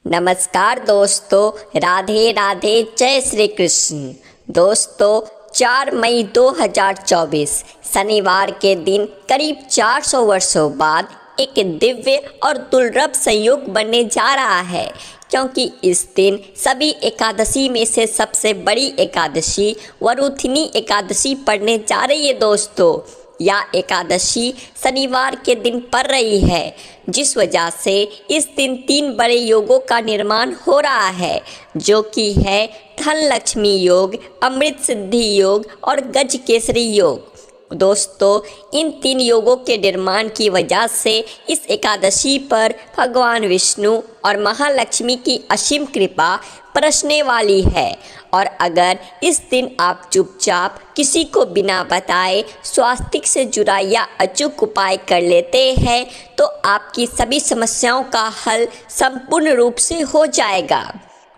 नमस्कार दोस्तों, राधे राधे, जय श्री कृष्ण। दोस्तों, 4 मई 2024 शनिवार के दिन करीब 400 वर्षों बाद एक दिव्य और दुर्लभ संयोग बनने जा रहा है, क्योंकि इस दिन सभी एकादशी में से सबसे बड़ी एकादशी वरुथिनी एकादशी पड़ने जा रही है। दोस्तों, यह एकादशी शनिवार के दिन पड़ रही है, जिस वजह से इस दिन 3 बड़े योगों का निर्माण हो रहा है, जो कि है धन लक्ष्मी योग, अमृत सिद्धि योग और गज केसरी योग। दोस्तों, इन 3 योगों के निर्माण की वजह से इस एकादशी पर भगवान विष्णु और महालक्ष्मी की असीम कृपा बरसने वाली है। और अगर इस दिन आप चुपचाप किसी को बिना बताए स्वास्तिक से जुड़ा या अचूक उपाय कर लेते हैं, तो आपकी सभी समस्याओं का हल संपूर्ण रूप से हो जाएगा।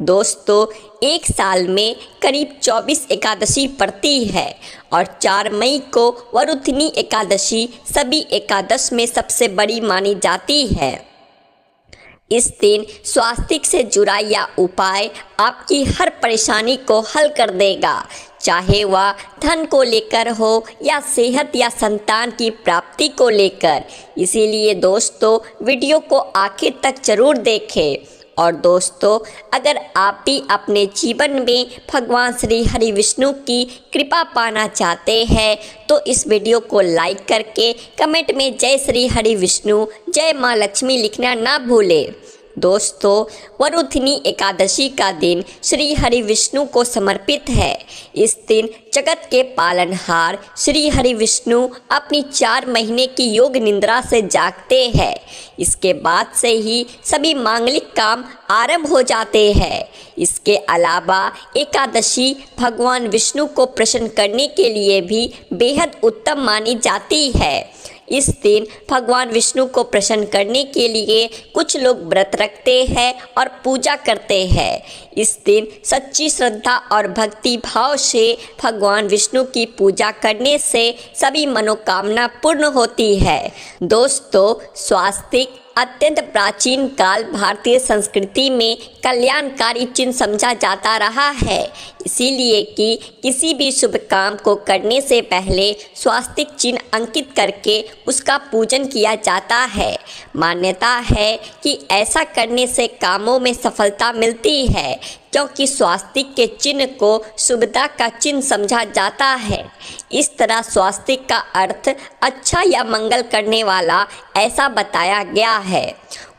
दोस्तों, एक साल में करीब 24 एकादशी पड़ती है और 4 मई को वरुथिनी एकादशी सभी एकादश में सबसे बड़ी मानी जाती है। इस दिन स्वास्तिक से जुड़ा यह उपाय आपकी हर परेशानी को हल कर देगा, चाहे वह धन को लेकर हो या सेहत या संतान की प्राप्ति को लेकर। इसीलिए दोस्तों, वीडियो को आखिर तक जरूर देखें। और दोस्तों, अगर आप भी अपने जीवन में भगवान श्री हरि विष्णु की कृपा पाना चाहते हैं, तो इस वीडियो को लाइक करके कमेंट में जय श्री हरि विष्णु, जय माँ लक्ष्मी लिखना ना भूलें। दोस्तों, वरुथिनी एकादशी का दिन श्री हरि विष्णु को समर्पित है। इस दिन जगत के पालनहार श्री हरि विष्णु अपनी 4 महीने की योग निद्रा से जागते हैं। इसके बाद से ही सभी मांगलिक काम आरंभ हो जाते हैं। इसके अलावा एकादशी भगवान विष्णु को प्रसन्न करने के लिए भी बेहद उत्तम मानी जाती है। इस दिन भगवान विष्णु को प्रसन्न करने के लिए कुछ लोग व्रत रखते हैं और पूजा करते हैं। इस दिन सच्ची श्रद्धा और भक्ति भाव से भगवान विष्णु की पूजा करने से सभी मनोकामना पूर्ण होती है। दोस्तों, स्वास्तिक अत्यंत प्राचीन काल भारतीय संस्कृति में कल्याणकारी चिन्ह समझा जाता रहा है, इसीलिए कि किसी भी शुभ काम को करने से पहले स्वास्तिक चिन्ह अंकित करके उसका पूजन किया जाता है। मान्यता है कि ऐसा करने से कामों में सफलता मिलती है, क्योंकि स्वास्तिक के चिन्ह को शुभता का चिन्ह समझा जाता है। इस तरह स्वास्तिक का अर्थ अच्छा या मंगल करने वाला ऐसा बताया गया है।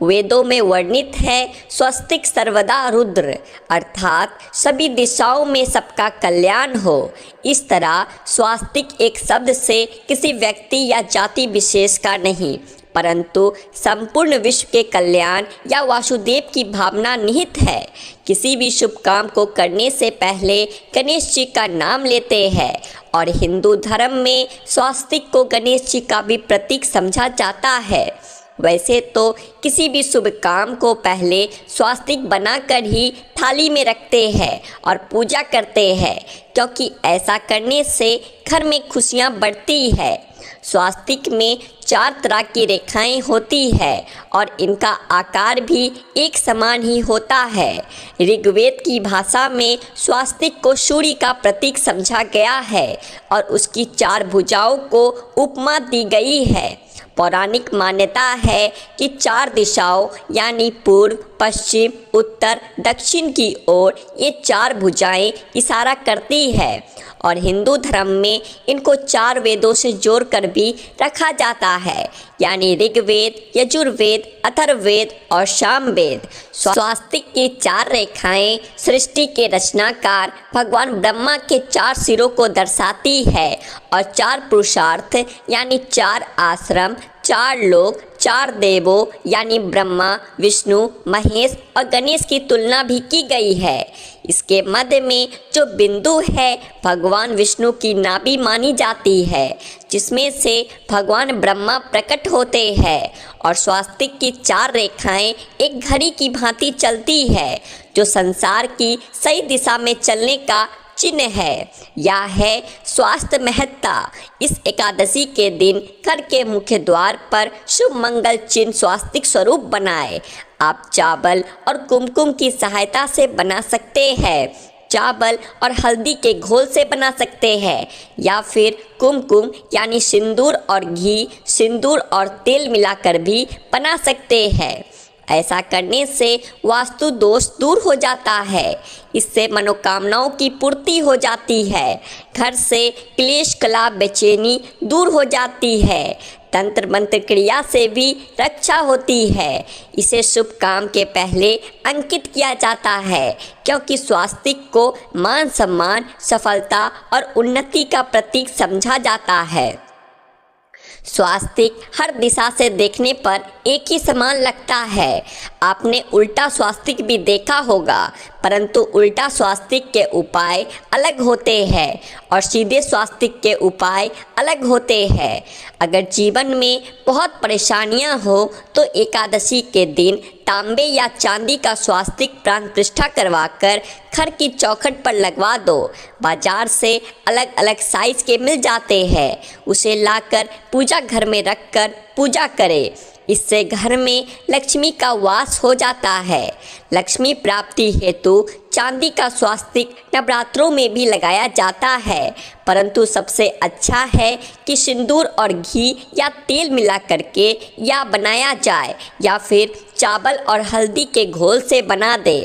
वेदों में वर्णित है स्वस्तिक सर्वदा रुद्र, अर्थात सभी दिशाओं में सबका कल्याण हो। इस तरह स्वास्तिक एक शब्द से किसी व्यक्ति या जाति विशेष का नहीं, परंतु संपूर्ण विश्व के कल्याण या वासुदेव की भावना निहित है। किसी भी शुभ काम को करने से पहले गणेश जी का नाम लेते हैं और हिंदू धर्म में स्वास्तिक को गणेश जी का भी प्रतीक समझा जाता है। वैसे तो किसी भी शुभ काम को पहले स्वास्तिक बनाकर ही थाली में रखते हैं और पूजा करते हैं, क्योंकि ऐसा करने से घर में खुशियां बढ़ती है। स्वास्तिक में 4 तरह की रेखाएं होती है और इनका आकार भी एक समान ही होता है। ऋग्वेद की भाषा में स्वास्तिक को सूर्य का प्रतीक समझा गया है और उसकी 4 भुजाओं को उपमा दी गई है। पौराणिक मान्यता है कि 4 दिशाओं यानी पूर्व, पश्चिम, उत्तर, दक्षिण की ओर ये 4 भुजाएं इशारा करती है और हिंदू धर्म में इनको 4 वेदों से जोड़कर भी रखा जाता है, यानी ऋग्वेद, यजुर्वेद, अथर्ववेद और सामवेद। स्वास्तिक की 4 रेखाएं सृष्टि के रचनाकार भगवान ब्रह्मा के 4 सिरों को दर्शाती है और 4 पुरुषार्थ यानी 4 आश्रम, 4 लोक, 4 देवों यानी ब्रह्मा, विष्णु, महेश और गणेश की तुलना भी की गई है। इसके मध्य में जो बिंदु है भगवान विष्णु की नाभि मानी जाती है, जिसमें से भगवान ब्रह्मा प्रकट होते हैं। और स्वास्तिक की 4 रेखाएं एक घड़ी की भांति चलती है, जो संसार की सही दिशा में चलने का चिन्ह है। यह है स्वास्थ्य महत्ता। इस एकादशी के दिन घर के मुख्य द्वार पर शुभ मंगल चिन्ह स्वास्तिक स्वरूप बनाएं। आप चावल और कुमकुम की सहायता से बना सकते हैं। चावल और हल्दी के घोल से बना सकते हैं या फिर कुमकुम यानी सिंदूर और घी, सिंदूर और तेल मिलाकर भी बना सकते हैं। ऐसा करने से वास्तु दोष दूर हो जाता है। इससे मनोकामनाओं की पूर्ति हो जाती है। घर से क्लेश कलह बेचैनी दूर हो जाती है। तंत्र मंत्र क्रिया से भी रक्षा होती है। इसे शुभ काम के पहले अंकित किया जाता है क्योंकि स्वास्तिक को मान सम्मान, सफलता और उन्नति का प्रतीक समझा जाता है। स्वास्तिक हर दिशा से देखने पर एक ही समान लगता है। आपने उल्टा स्वास्तिक भी देखा होगा, परंतु उल्टा स्वास्तिक के उपाय अलग होते हैं और सीधे स्वास्तिक के उपाय अलग होते हैं। अगर जीवन में बहुत परेशानियां हो तो एकादशी के दिन तांबे या चांदी का स्वास्तिक प्राण प्रतिष्ठा करवाकर घर की चौखट पर लगवा दो। बाजार से अलग अलग साइज के मिल जाते हैं। उसे लाकर पूजा घर में रखकर पूजा करें। इससे घर में लक्ष्मी का वास हो जाता है। लक्ष्मी प्राप्ति हेतु चांदी का स्वास्तिक नवरात्रों में भी लगाया जाता है, परंतु सबसे अच्छा है कि सिंदूर और घी या तेल मिला करके या बनाया जाए या फिर चावल और हल्दी के घोल से बना दे।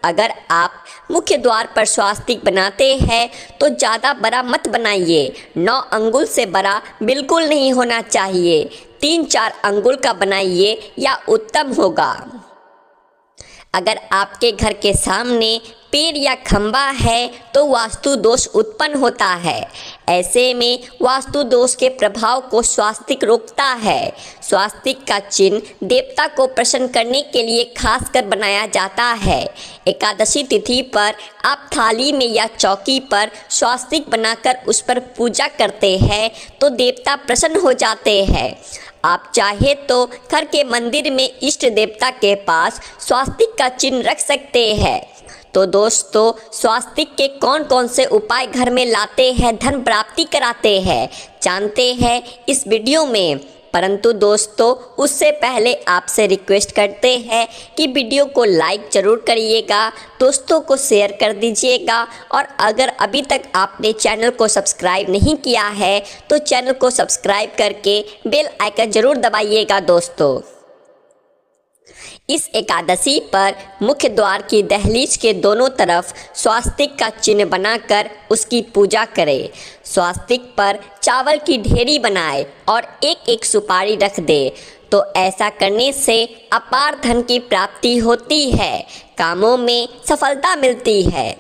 अगर आप मुख्य द्वार पर स्वास्तिक बनाते हैं तो ज़्यादा बड़ा मत बनाइए। 9 अंगुल से बड़ा बिल्कुल नहीं होना चाहिए। 3-4 अंगुल का बनाइए या उत्तम होगा। अगर आपके घर के सामने पेड़ या खंबा है तो वास्तु दोष उत्पन्न होता है। ऐसे में वास्तु दोष के प्रभाव को स्वास्तिक रोकता है। स्वास्तिक का चिन्ह देवता को प्रसन्न करने के लिए खासकर बनाया जाता है। एकादशी तिथि पर आप थाली में या चौकी पर स्वास्तिक बनाकर उस पर पूजा करते हैं तो देवता प्रसन्न हो जाते हैं। आप चाहे तो घर के मंदिर में इष्ट देवता के पास स्वास्तिक का चिन्ह रख सकते हैं। तो दोस्तों, स्वास्तिक के कौन कौन से उपाय घर में लाते हैं, धन प्राप्ति कराते हैं, जानते हैं इस वीडियो में। परंतु दोस्तों, उससे पहले आपसे रिक्वेस्ट करते हैं कि वीडियो को लाइक ज़रूर करिएगा, दोस्तों को शेयर कर दीजिएगा और अगर अभी तक आपने चैनल को सब्सक्राइब नहीं किया है तो चैनल को सब्सक्राइब करके बेल आइकन ज़रूर दबाइएगा। दोस्तों, इस एकादशी पर मुख्य द्वार की दहलीज के दोनों तरफ स्वास्तिक का चिन्ह बनाकर उसकी पूजा करें। स्वास्तिक पर चावल की ढेरी बनाए और एक एक सुपारी रख दे। तो ऐसा करने से अपार धन की प्राप्ति होती है, कामों में सफलता मिलती है।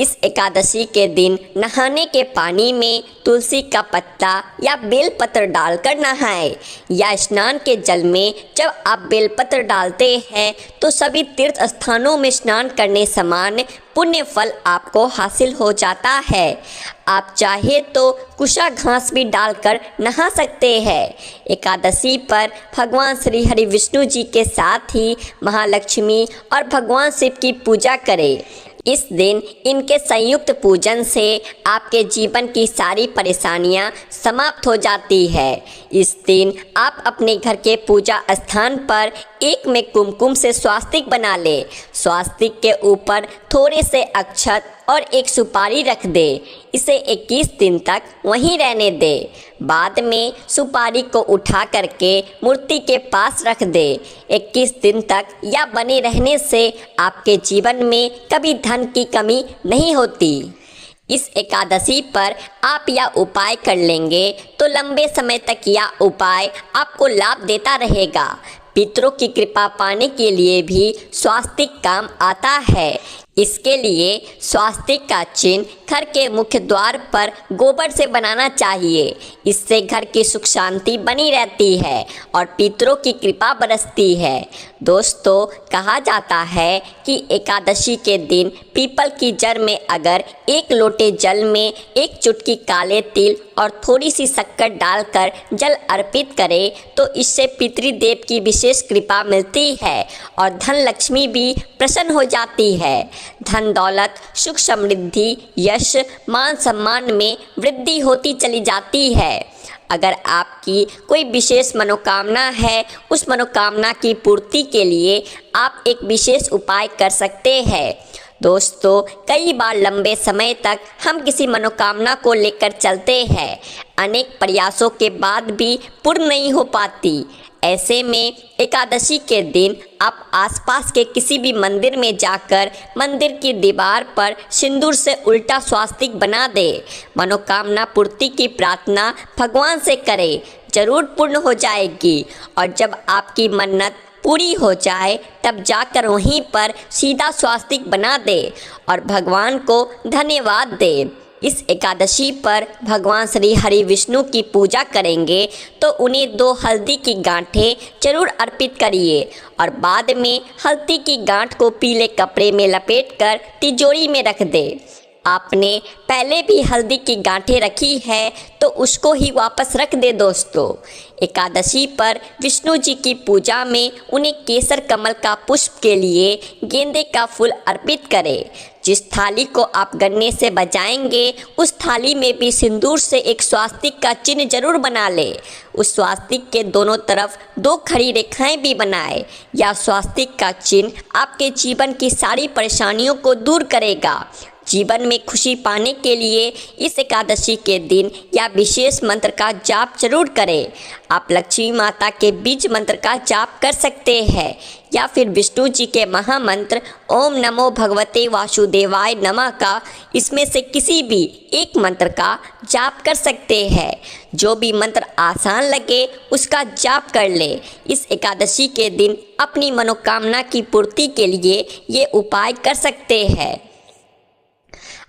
इस एकादशी के दिन नहाने के पानी में तुलसी का पत्ता या बेलपत्र डालकर नहाएं या स्नान के जल में जब आप बेलपत्र डालते हैं तो सभी तीर्थ स्थानों में स्नान करने समान पुण्य फल आपको हासिल हो जाता है। आप चाहे तो कुशा घास भी डालकर नहा सकते हैं। एकादशी पर भगवान श्री हरि विष्णु जी के साथ ही महालक्ष्मी और भगवान शिव की पूजा करें। इस दिन इनके संयुक्त पूजन से आपके जीवन की सारी परेशानियां समाप्त हो जाती है। इस दिन आप अपने घर के पूजा स्थान पर एक में कुमकुम से स्वास्तिक बना ले। स्वास्तिक के ऊपर थोड़े से अक्षत और एक सुपारी रख दे। इसे 21 दिन तक वहीं रहने दे। बाद में सुपारी को उठा करके मूर्ति के पास रख दे। 21 दिन तक या बने रहने से आपके जीवन में कभी धन की कमी नहीं होती। इस एकादशी पर आप यह उपाय कर लेंगे तो लंबे समय तक यह उपाय आपको लाभ देता रहेगा। पितरों की कृपा पाने के लिए भी स्वास्तिक काम आता है। इसके लिए स्वास्तिक का चिन्ह घर के मुख्य द्वार पर गोबर से बनाना चाहिए। इससे घर की सुख शांति बनी रहती है और पितरों की कृपा बरसती है। दोस्तों, कहा जाता है कि एकादशी के दिन पीपल की जड़ में अगर 1 लोटे जल में 1 चुटकी काले तिल और थोड़ी सी शक्कर डालकर जल अर्पित करें तो इससे पितृदेव की विशेष कृपा मिलती है और धन लक्ष्मी भी प्रसन्न हो जाती है। धन दौलत, सुख समृद्धि, यश, मान सम्मान में वृद्धि होती चली जाती है। अगर आपकी कोई विशेष मनोकामना है, उस मनोकामना की पूर्ति के लिए आप एक विशेष उपाय कर सकते हैं। दोस्तों, कई बार लंबे समय तक हम किसी मनोकामना को लेकर चलते हैं, अनेक प्रयासों के बाद भी पूर्ण नहीं हो पाती। ऐसे में एकादशी के दिन आप आसपास के किसी भी मंदिर में जाकर मंदिर की दीवार पर सिंदूर से उल्टा स्वास्तिक बना दें। मनोकामना पूर्ति की प्रार्थना भगवान से करें, जरूर पूर्ण हो जाएगी। और जब आपकी मन्नत पूरी हो जाए तब जाकर वहीं पर सीधा स्वास्तिक बना दे और भगवान को धन्यवाद दे। इस एकादशी पर भगवान श्री हरि विष्णु की पूजा करेंगे तो उन्हें 2 हल्दी की गांठें जरूर अर्पित करिए और बाद में हल्दी की गांठ को पीले कपड़े में लपेटकर तिजोरी में रख दे। आपने पहले भी हल्दी की गांठें रखी है तो उसको ही वापस रख दे। दोस्तों, एकादशी पर विष्णु जी की पूजा में उन्हें केसर कमल का पुष्प के लिए गेंदे का फूल अर्पित करें। जिस थाली को आप गन्ने से बजाएंगे उस थाली में भी सिंदूर से एक स्वास्तिक का चिन्ह जरूर बना ले। उस स्वास्तिक के दोनों तरफ 2 खड़ी रेखाएं भी बनाए। यह स्वास्तिक का चिन्ह आपके जीवन की सारी परेशानियों को दूर करेगा। जीवन में खुशी पाने के लिए इस एकादशी के दिन या विशेष मंत्र का जाप जरूर करें। आप लक्ष्मी माता के बीज मंत्र का जाप कर सकते हैं या फिर विष्णु जी के महामंत्र ओम नमो भगवते वासुदेवाय नमः का इसमें से किसी भी एक मंत्र का जाप कर सकते हैं। जो भी मंत्र आसान लगे उसका जाप कर ले। इस एकादशी के दिन अपनी मनोकामना की पूर्ति के लिए ये उपाय कर सकते हैं।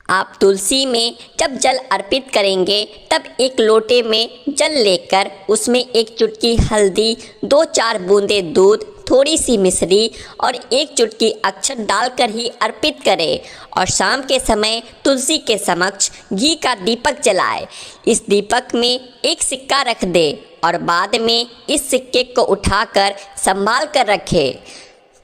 आप तुलसी में जब जल अर्पित करेंगे तब एक लोटे में जल लेकर उसमें 1 चुटकी हल्दी, 2-4 बूंदे दूध, थोड़ी सी मिश्री और 1 चुटकी अक्षत डालकर ही अर्पित करें और शाम के समय तुलसी के समक्ष घी का दीपक जलाए। इस दीपक में एक सिक्का रख दे और बाद में इस सिक्के को उठाकर संभाल कर रखे।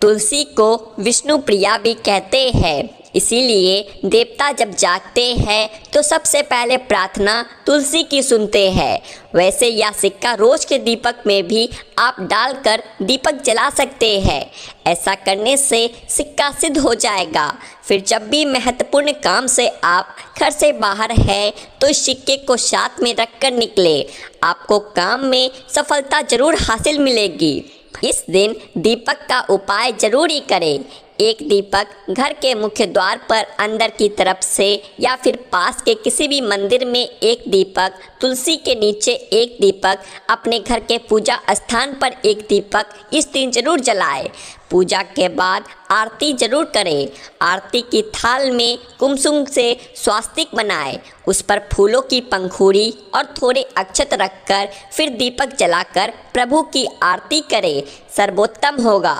तुलसी को विष्णु प्रिया भी कहते हैं, इसीलिए देवता जब जागते हैं तो सबसे पहले प्रार्थना तुलसी की सुनते हैं। वैसे यह सिक्का रोज के दीपक में भी आप डालकर दीपक जला सकते हैं। ऐसा करने से सिक्का सिद्ध हो जाएगा। फिर जब भी महत्वपूर्ण काम से आप घर से बाहर हैं तो इस सिक्के को साथ में रखकर निकले। आपको काम में सफलता जरूर हासिल मिलेगी। इस दिन दीपक का उपाय जरूर ही करें। एक दीपक घर के मुख्य द्वार पर अंदर की तरफ से या फिर पास के किसी भी मंदिर में एक दीपक, तुलसी के नीचे एक दीपक, अपने घर के पूजा स्थान पर एक दीपक इस दिन जरूर जलाए। पूजा के बाद आरती जरूर करें। आरती की थाल में कुमकुम से स्वास्तिक बनाए, उस पर फूलों की पंखुड़ी और थोड़े अक्षत रखकर फिर दीपक जलाकर प्रभु की आरती करें, सर्वोत्तम होगा।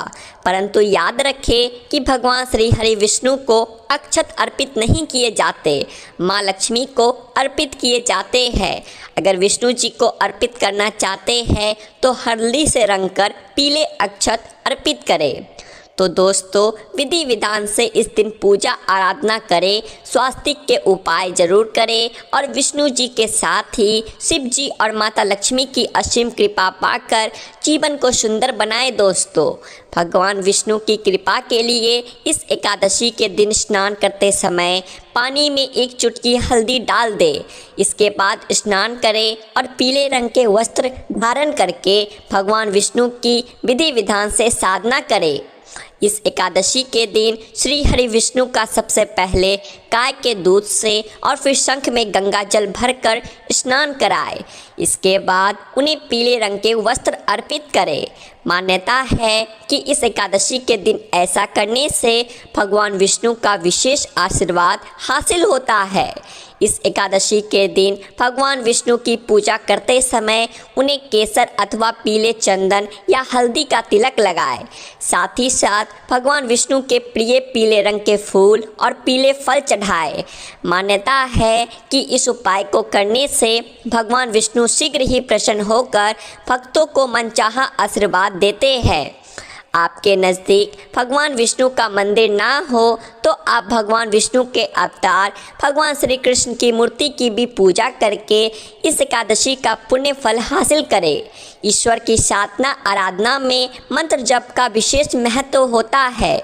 परंतु याद रखें कि भगवान श्री हरि विष्णु को अक्षत अर्पित नहीं किए जाते, माँ लक्ष्मी को अर्पित किए जाते हैं। अगर विष्णु जी को अर्पित करना चाहते हैं तो हल्दी से रंगकर पीले अक्षत अर्पित करें। तो दोस्तों, विधि विधान से इस दिन पूजा आराधना करें, स्वास्तिक के उपाय जरूर करें और विष्णु जी के साथ ही शिव जी और माता लक्ष्मी की असीम कृपा पाकर जीवन को सुंदर बनाएं। दोस्तों, भगवान विष्णु की कृपा के लिए इस एकादशी के दिन स्नान करते समय पानी में 1 चुटकी हल्दी डाल दे। इसके बाद स्नान करें और पीले रंग के वस्त्र धारण करके भगवान विष्णु की विधि विधान से साधना करें। इस एकादशी के दिन श्री हरि विष्णु का सबसे पहले गाय के दूध से और फिर शंख में गंगा जल भरकर स्नान कराए। इसके बाद उन्हें पीले रंग के वस्त्र अर्पित करें। मान्यता है कि इस एकादशी के दिन ऐसा करने से भगवान विष्णु का विशेष आशीर्वाद हासिल होता है। इस एकादशी के दिन भगवान विष्णु की पूजा करते समय उन्हें केसर अथवा पीले चंदन या हल्दी का तिलक लगाए। साथ ही साथ भगवान विष्णु के प्रिय पीले रंग के फूल और पीले फल चढ़ाए। मान्यता है कि इस उपाय को करने से भगवान विष्णु शीघ्र ही प्रसन्न होकर भक्तों को मनचाहा आशीर्वाद देते हैं। आपके नज़दीक भगवान विष्णु का मंदिर ना हो तो आप भगवान विष्णु के अवतार भगवान श्री कृष्ण की मूर्ति की भी पूजा करके इस एकादशी का पुण्य फल हासिल करें। ईश्वर की साधना आराधना में मंत्र जप का विशेष महत्व होता है।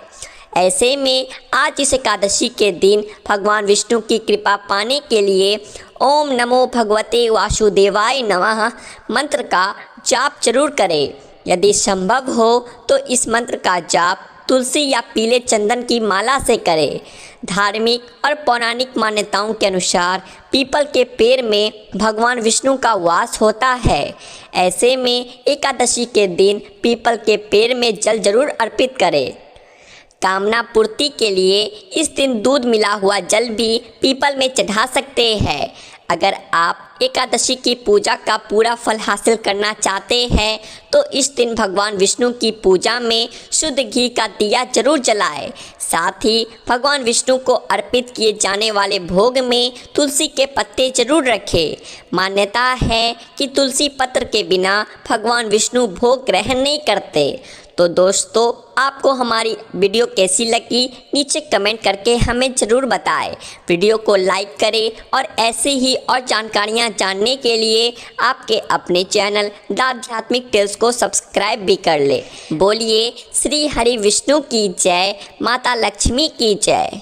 ऐसे में आज इस एकादशी के दिन भगवान विष्णु की कृपा पाने के लिए ओम नमो भगवते वासुदेवाय नमः मंत्र का जाप जरूर करें। यदि संभव हो तो इस मंत्र का जाप तुलसी या पीले चंदन की माला से करें। धार्मिक और पौराणिक मान्यताओं के अनुसार पीपल के पेड़ में भगवान विष्णु का वास होता है। ऐसे में एकादशी के दिन पीपल के पेड़ में जल जरूर अर्पित करें। कामना पूर्ति के लिए इस दिन दूध मिला हुआ जल भी पीपल में चढ़ा सकते हैं। अगर आप एकादशी की पूजा का पूरा फल हासिल करना चाहते हैं तो इस दिन भगवान विष्णु की पूजा में शुद्ध घी का दिया जरूर जलाएं। साथ ही भगवान विष्णु को अर्पित किए जाने वाले भोग में तुलसी के पत्ते जरूर रखें। मान्यता है कि तुलसी पत्र के बिना भगवान विष्णु भोग ग्रहण नहीं करते। तो दोस्तों, आपको हमारी वीडियो कैसी लगी नीचे कमेंट करके हमें ज़रूर बताएं। वीडियो को लाइक करें और ऐसे ही और जानकारियाँ जानने के लिए आपके अपने चैनल द आध्यात्मिक टेल्स को सब्सक्राइब भी कर ले। बोलिए श्री हरि विष्णु की जय, माता लक्ष्मी की जय।